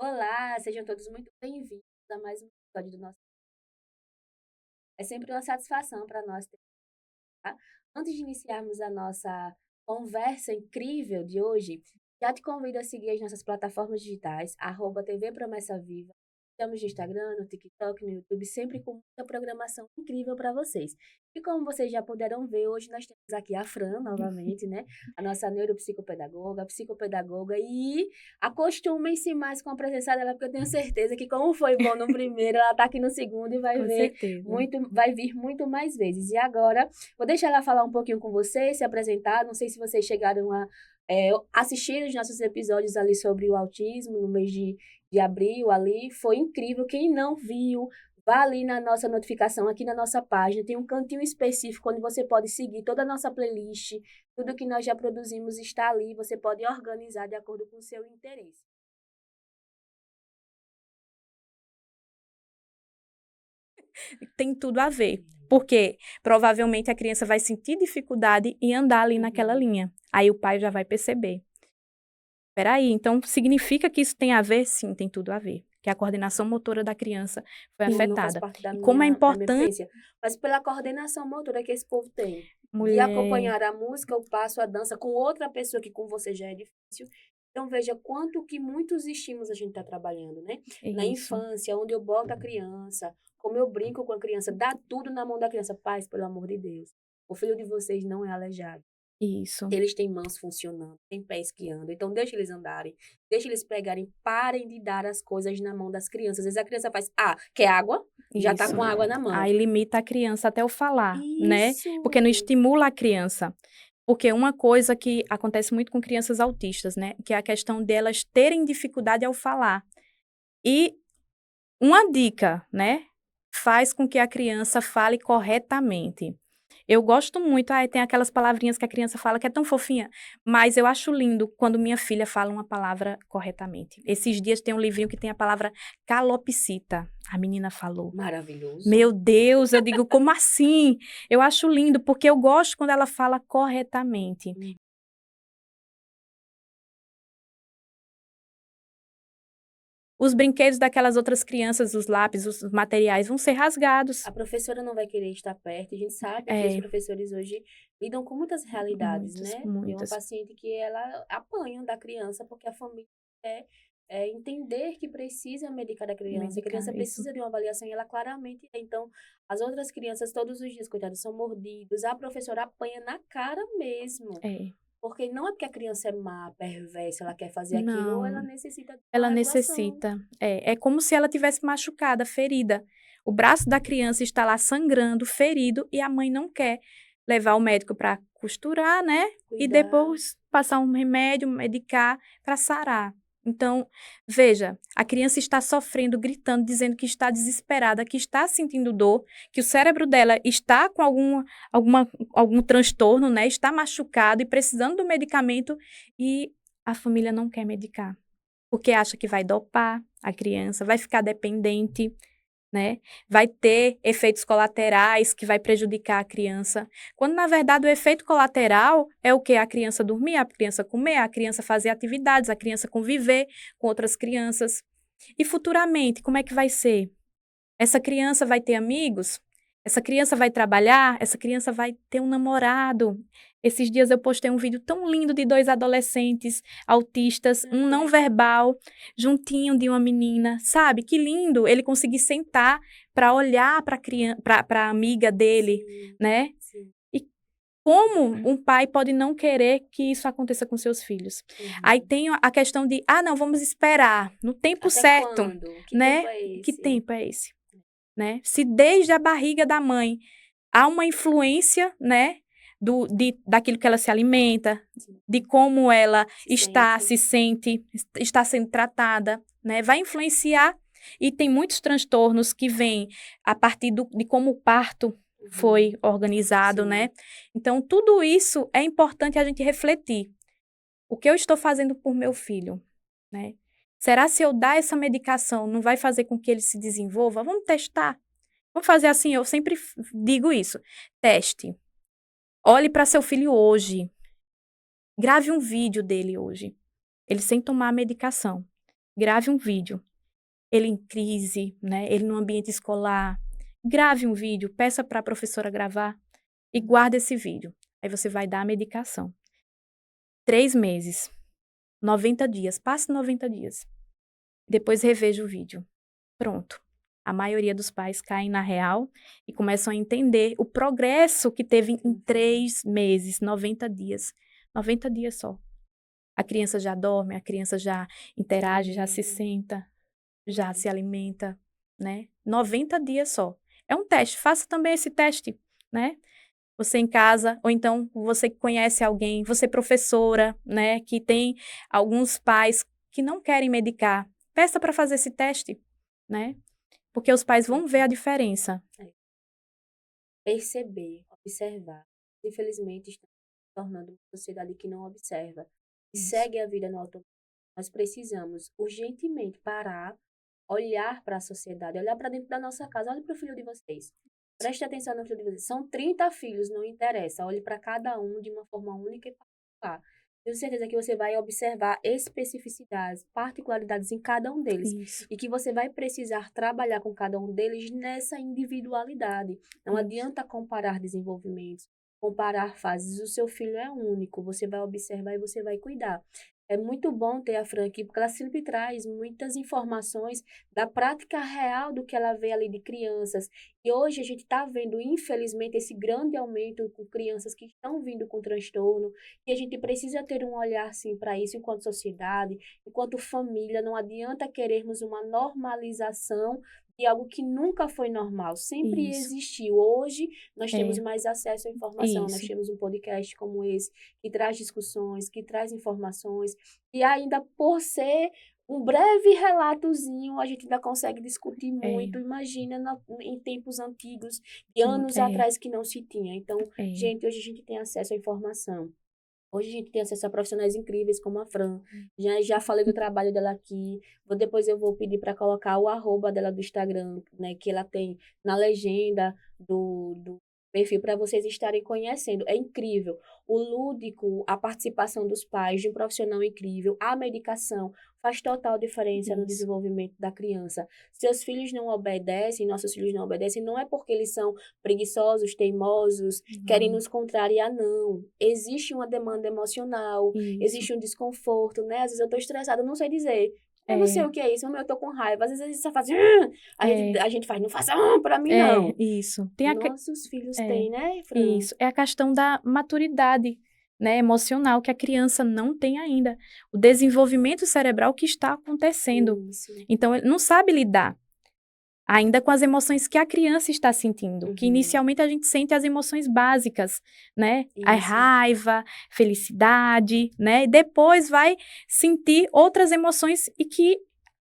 Olá, sejam todos muito bem-vindos a mais um episódio do nosso. É sempre uma satisfação para nós, tá? Antes de iniciarmos a nossa conversa incrível de hoje, já te convido a seguir as nossas plataformas digitais, @TV Promessa Viva. Estamos no Instagram, no TikTok, no YouTube, sempre com muita programação incrível para vocês. E como vocês já puderam ver, hoje nós temos aqui a Fran, novamente, né? A nossa neuropsicopedagoga, psicopedagoga, e acostumem-se mais com a presença dela, porque eu tenho certeza que, como foi bom no primeiro, ela está aqui no segundo e Com certeza. vai vir muito mais vezes. E agora, vou deixar ela falar um pouquinho com vocês, se apresentar. Não sei se vocês chegaram a assistir os nossos episódios ali sobre o autismo no mês de abril ali. Foi incrível. Quem não viu, vá ali na nossa notificação, aqui na nossa página. Tem um cantinho específico onde você pode seguir toda a nossa playlist. Tudo que nós já produzimos está ali. Você pode organizar de acordo com o seu interesse. Tem tudo a ver, porque provavelmente a criança vai sentir dificuldade em andar ali naquela linha. Aí o pai já vai perceber. Espera aí, então significa que isso tem a ver? Sim, tem tudo a ver. Que a coordenação motora da criança foi Não faz afetada. parte da E como é minha importante, vivência, mas pela coordenação motora que esse povo tem, de mulher, acompanhar a música, o passo, a dança com outra pessoa que com você já é difícil. Então veja quanto que muitos estímulos a gente está trabalhando, né? é Na isso. infância, onde eu boto a criança, como eu brinco com a criança, dá tudo na mão da criança. Pais, pelo amor de Deus, o filho de vocês não é aleijado. Isso. Eles têm mãos funcionando, têm pés que andam. Então, deixa eles andarem, deixa eles pegarem. Parem de dar as coisas na mão das crianças. Às vezes a criança faz, quer água? Já tá Isso. com água na mão. Aí limita a criança até o falar, né? Porque não Isso. estimula a criança. Porque uma coisa que acontece muito com crianças autistas, né? Que é a questão delas terem dificuldade ao falar. E uma dica, né? Faz com que a criança fale corretamente. Eu gosto muito, tem aquelas palavrinhas que a criança fala que é tão fofinha, mas eu acho lindo quando minha filha fala uma palavra corretamente. Esses dias tem um livrinho que tem a palavra calopsita. A menina falou. Maravilhoso. Meu Deus, eu digo, como assim? Eu acho lindo, porque eu gosto quando ela fala corretamente. Os brinquedos daquelas outras crianças, os lápis, os materiais vão ser rasgados. A professora não vai querer estar perto. A gente sabe que os É, professores hoje lidam com muitas realidades, muitas, né? Tem uma muitas. paciente que ela apanha da criança porque a família quer entender que precisa medicar a Medicar, criança isso. precisa de uma avaliação e ela claramente tem. Então, as outras crianças todos os dias, coitadas, são mordidos, a professora apanha na cara mesmo. É. Porque não é porque a criança é má, perversa, ela quer fazer aquilo, ou ela Não, necessita de uma ela regulação. necessita. É como se ela tivesse machucada, ferida. O braço da criança está lá sangrando, ferido, e a mãe não quer levar o médico para costurar, né? E Cuidar. depois passar um remédio, medicar para sarar. Então, veja, a criança está sofrendo, gritando, dizendo que está desesperada, que está sentindo dor, que o cérebro dela está com algum transtorno, né? Está machucado e precisando do medicamento e a família não quer medicar porque acha que vai dopar a criança, vai ficar dependente, né? Vai ter efeitos colaterais que vai prejudicar a criança. Quando, na verdade, o efeito colateral é o que? A criança dormir, a criança comer, a criança fazer atividades, a criança conviver com outras crianças. E futuramente, como é que vai ser? Essa criança vai ter amigos? Essa criança vai trabalhar? Essa criança vai ter um namorado? Esses dias eu postei um vídeo tão lindo de dois adolescentes autistas, um não verbal, juntinho de uma menina, sabe? Que lindo ele conseguir sentar para olhar para a amiga dele, Sim, né? sim. E como um pai pode não querer que isso aconteça com seus filhos? Aí Uhum. tem a questão de, não, vamos esperar no tempo Até certo, quando? Que tempo né? é Que esse? tempo é esse? Né? Se desde a barriga da mãe há uma influência, né, daquilo que ela se alimenta, Sim. de como ela Se está, sente. se sente, está sendo tratada, né, vai influenciar. E tem muitos transtornos que vêm a partir de como o parto foi Uhum. organizado, né? Sim. Então, tudo isso é importante a gente refletir. O que eu estou fazendo por meu filho, né? Será se eu dar essa medicação não vai fazer com que ele se desenvolva? Vamos testar. Vamos fazer assim, eu sempre digo isso. Teste. Olhe para seu filho hoje. Grave um vídeo dele hoje. Ele sem tomar a medicação. grave um vídeo. Ele em crise, né? Ele no ambiente escolar. Grave um vídeo, peça para a professora gravar e guarde esse vídeo. Aí você vai dar a medicação. 3 meses, 90 dias, passe 90 dias. Depois reveja o vídeo. Pronto. A maioria dos pais caem na real e começam a entender o progresso que teve em 3 meses, 90 dias. 90 dias só. A criança já dorme, a criança já interage, já se senta, já se alimenta, né? 90 dias só. É um teste, faça também esse teste, né? Você em casa, ou então você que conhece alguém, você professora, né? Que tem alguns pais que não querem medicar. Peça para fazer esse teste, né? Porque os pais vão ver a diferença. Perceber, observar. Infelizmente, estamos nos tornando uma sociedade que não observa e segue a vida no automático. Nós precisamos urgentemente parar, olhar para a sociedade, olhar para dentro da nossa casa. Olhe para o filho de vocês. Preste atenção no filho de vocês. São 30 filhos, não interessa. Olhe para cada um de uma forma única e particular. Tenho certeza que você vai observar especificidades, particularidades em cada um deles. Isso. E que você vai precisar trabalhar com cada um deles nessa individualidade. Não adianta comparar desenvolvimentos, comparar fases. O seu filho é único. Você vai observar e você vai cuidar. É muito bom ter a Fran aqui, porque ela sempre traz muitas informações da prática real do que ela vê ali de crianças. E hoje a gente está vendo, infelizmente, esse grande aumento com crianças que estão vindo com transtorno. E a gente precisa ter um olhar, sim, para isso enquanto sociedade, enquanto família. Não adianta querermos uma normalização de algo que nunca foi normal, sempre Isso. existiu. Hoje nós temos É. mais acesso à informação, nós Isso. temos um podcast como esse, que traz discussões, que traz informações, e ainda por ser um breve relatozinho, a gente ainda consegue discutir muito. Imagina em tempos antigos, de anos atrás que não se tinha. Então, gente, hoje a gente tem acesso à informação. Hoje a gente tem acesso a profissionais incríveis como a Fran. Já falei do trabalho dela aqui. Depois eu vou pedir para colocar o @ dela do Instagram, né? Que ela tem na legenda do perfil para vocês estarem conhecendo. É incrível. O lúdico, a participação dos pais, de um profissional incrível, a medicação faz total diferença no desenvolvimento da criança. Seus filhos não obedecem, nossos filhos não obedecem, não é porque eles são preguiçosos, teimosos, querem nos contrariar, não. Existe uma demanda emocional, existe um desconforto, né? Às vezes eu tô estressada, eu não sei dizer. Eu não sei o que é isso, mas eu tô com raiva. Às vezes a gente só faz... A gente faz, não faça pra mim, não. Isso. Nossos filhos têm, né, Fran? Isso. É a questão da maturidade, né, emocional, que a criança não tem ainda. O desenvolvimento cerebral que está acontecendo. Isso. Então, ele não sabe lidar ainda com as emoções que a criança está sentindo. Que inicialmente a gente sente as emoções básicas, né? A raiva, felicidade, né? E depois vai sentir outras emoções e que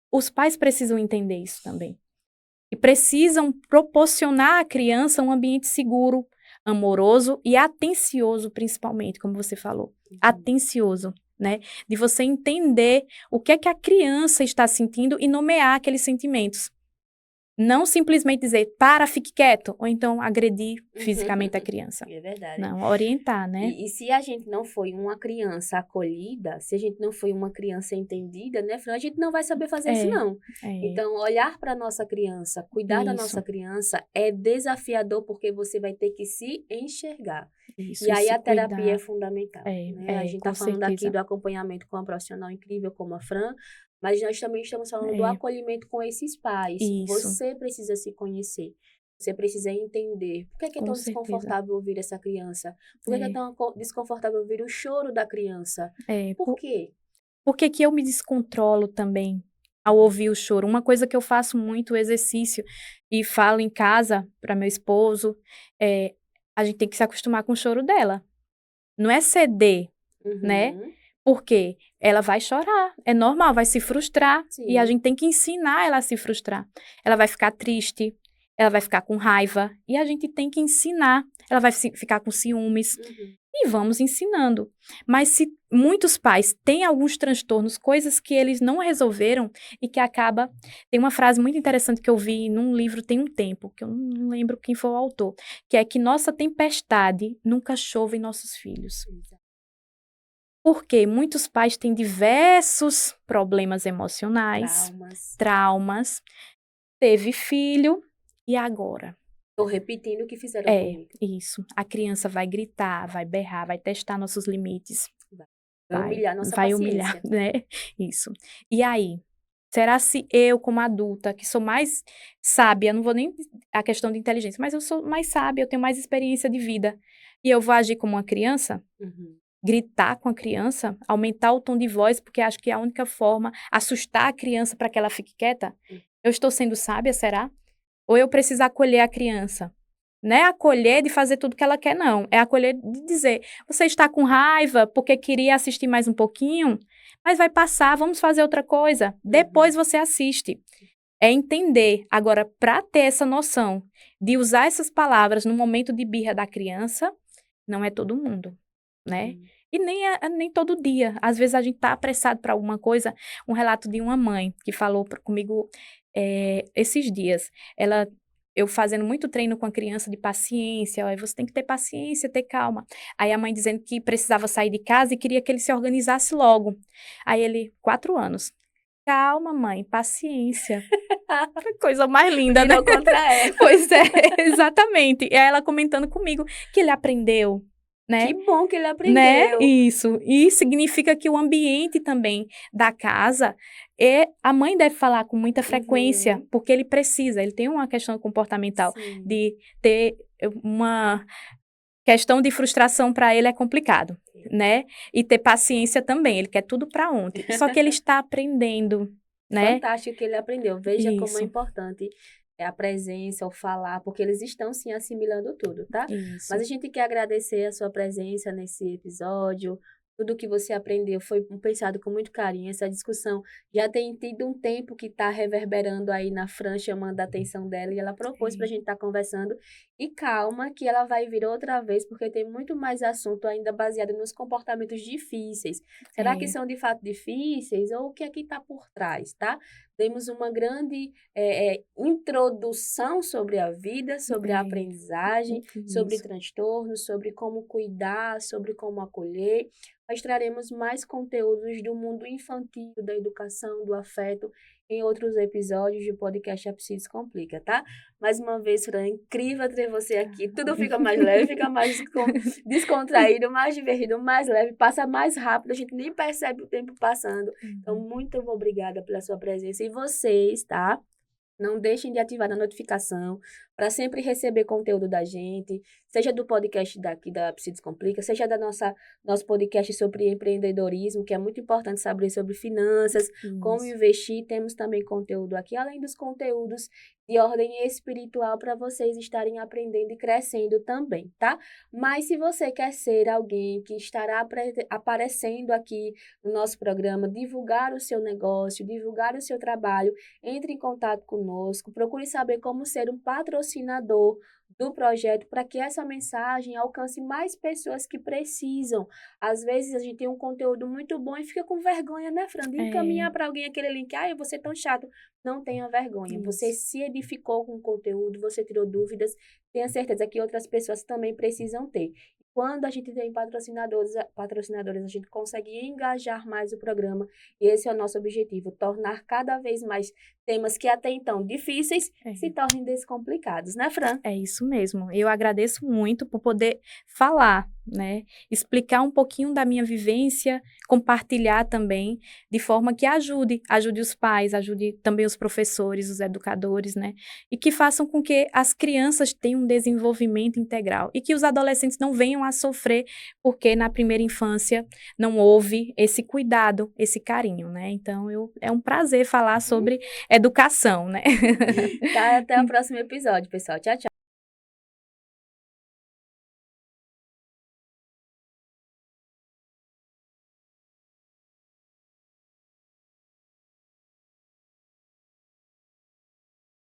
os pais precisam entender isso também. E precisam proporcionar à criança um ambiente seguro, amoroso e atencioso, principalmente, como você falou. Atencioso, né? De você entender o que é que a criança está sentindo e nomear aqueles sentimentos. Não simplesmente dizer, para, fique quieto, ou então agredir fisicamente a criança. É verdade. Não, orientar, né? E se a gente não foi uma criança acolhida, se a gente não foi uma criança entendida, né, Fran, a gente não vai saber fazer isso, não. Então, olhar para a nossa criança, cuidar da nossa criança é desafiador, porque você vai ter que se enxergar. E aí a terapia é fundamental. Né? A gente está falando aqui do acompanhamento com uma profissional incrível como a Fran, mas nós também estamos falando do acolhimento com esses pais. Você precisa se conhecer. Você precisa entender. Por que é tão desconfortável ouvir essa criança? Por que é tão desconfortável ouvir o choro da criança? Por quê? Por que que eu me descontrolo também ao ouvir o choro? Uma coisa que eu faço muito exercício e falo em casa para meu esposo é a gente tem que se acostumar com o choro dela. Não é ceder, né? Porque ela vai chorar, é normal, vai se frustrar. E a gente tem que ensinar ela a se frustrar. Ela vai ficar triste, ela vai ficar com raiva. E a gente tem que ensinar. Ela vai ficar com ciúmes. E vamos ensinando. Mas se muitos pais têm alguns transtornos, coisas que eles não resolveram e que acaba... Tem uma frase muito interessante que eu vi num livro tem um tempo, que eu não lembro quem foi o autor, que é que nossa tempestade nunca chove em nossos filhos. Porque muitos pais têm diversos problemas emocionais, traumas, teve filho e agora? Tô repetindo o que fizeram comigo. Isso. A criança vai gritar, vai berrar, vai testar nossos limites. Vai humilhar nossa vai paciência. humilhar, né? Isso. E aí? Será se eu, como adulta, que sou mais sábia, não vou nem a questão de inteligência, mas eu sou mais sábia, eu tenho mais experiência de vida, e eu vou agir como uma criança? Gritar com a criança, aumentar o tom de voz, porque acho que é a única forma, assustar a criança para que ela fique quieta? Eu estou sendo sábia, será? Ou eu preciso acolher a criança? Não é acolher de fazer tudo que ela quer, não. É acolher de dizer, você está com raiva porque queria assistir mais um pouquinho? Mas vai passar, vamos fazer outra coisa. Depois você assiste. É entender. Agora, para ter essa noção de usar essas palavras no momento de birra da criança, não é todo mundo, né? E nem todo dia. Às vezes a gente está apressado para alguma coisa. Um relato de uma mãe que falou comigo esses dias. Eu fazendo muito treino com a criança de paciência, você tem que ter paciência, ter calma. Aí a mãe dizendo que precisava sair de casa e queria que ele se organizasse logo. Aí ele, 4 anos. Calma, mãe, paciência. Coisa mais linda, Virou né? contra ela. Pois é, exatamente. E aí ela comentando comigo que ele aprendeu, né? Que bom que ele aprendeu. Né? Isso. E significa que o ambiente também da casa, a mãe deve falar com muita frequência, porque ele precisa, ele tem uma questão comportamental de ter uma questão de frustração para ele é complicado, né? E ter paciência também, ele quer tudo para ontem. Só que ele está aprendendo, né? Fantástico que ele aprendeu. Veja como é importante a presença, o falar, porque eles estão sim assimilando tudo, tá? Mas a gente quer agradecer a sua presença nesse episódio. Tudo que você aprendeu foi pensado com muito carinho. Essa discussão já tem tido um tempo que está reverberando aí na Fran, chamando a atenção dela, e ela propôs para a gente estar conversando. E calma, que ela vai vir outra vez, porque tem muito mais assunto ainda baseado nos comportamentos difíceis. Será que são de fato difíceis? Ou o que é que está por trás, tá? Temos uma grande introdução sobre a vida, sobre a aprendizagem, sobre transtornos, sobre como cuidar, sobre como acolher. Nós traremos mais conteúdos do mundo infantil, da educação, do afeto, em outros episódios do podcast A Psi Descomplica, tá? Mais uma vez, Fran, incrível ter você aqui. Tudo fica mais leve, fica mais descontraído, mais divertido, mais leve, passa mais rápido, a gente nem percebe o tempo passando. Então, muito obrigada pela sua presença. E vocês, tá? Não deixem de ativar a notificação para sempre receber conteúdo da gente, seja do podcast daqui da Psi Descomplica, seja da nosso podcast sobre empreendedorismo, que é muito importante saber sobre finanças, como investir. Temos também conteúdo aqui, além dos conteúdos de ordem espiritual para vocês estarem aprendendo e crescendo também, tá? Mas se você quer ser alguém que estará aparecendo aqui no nosso programa, divulgar o seu negócio, divulgar o seu trabalho, entre em contato conosco, procure saber como ser um patrocinador do projeto para que essa mensagem alcance mais pessoas que precisam. Às vezes a gente tem um conteúdo muito bom e fica com vergonha, né, Fran? De encaminhar para alguém aquele link. Eu vou ser tão chato. Não tenha vergonha. Você se edificou com o conteúdo, você tirou dúvidas. Tenha certeza que outras pessoas também precisam ter. Quando a gente tem patrocinadores, a gente consegue engajar mais o programa. E esse é o nosso objetivo, tornar cada vez mais temas que até então difíceis se tornem descomplicados, né, Fran? É isso mesmo. Eu agradeço muito por poder falar, né? Explicar um pouquinho da minha vivência, compartilhar também, de forma que ajude os pais, ajude também os professores, os educadores, né? E que façam com que as crianças tenham um desenvolvimento integral e que os adolescentes não venham a sofrer porque na primeira infância não houve esse cuidado, esse carinho, né? Então, é um prazer falar sobre educação, né? Tá, até o próximo episódio, pessoal. Tchau, tchau.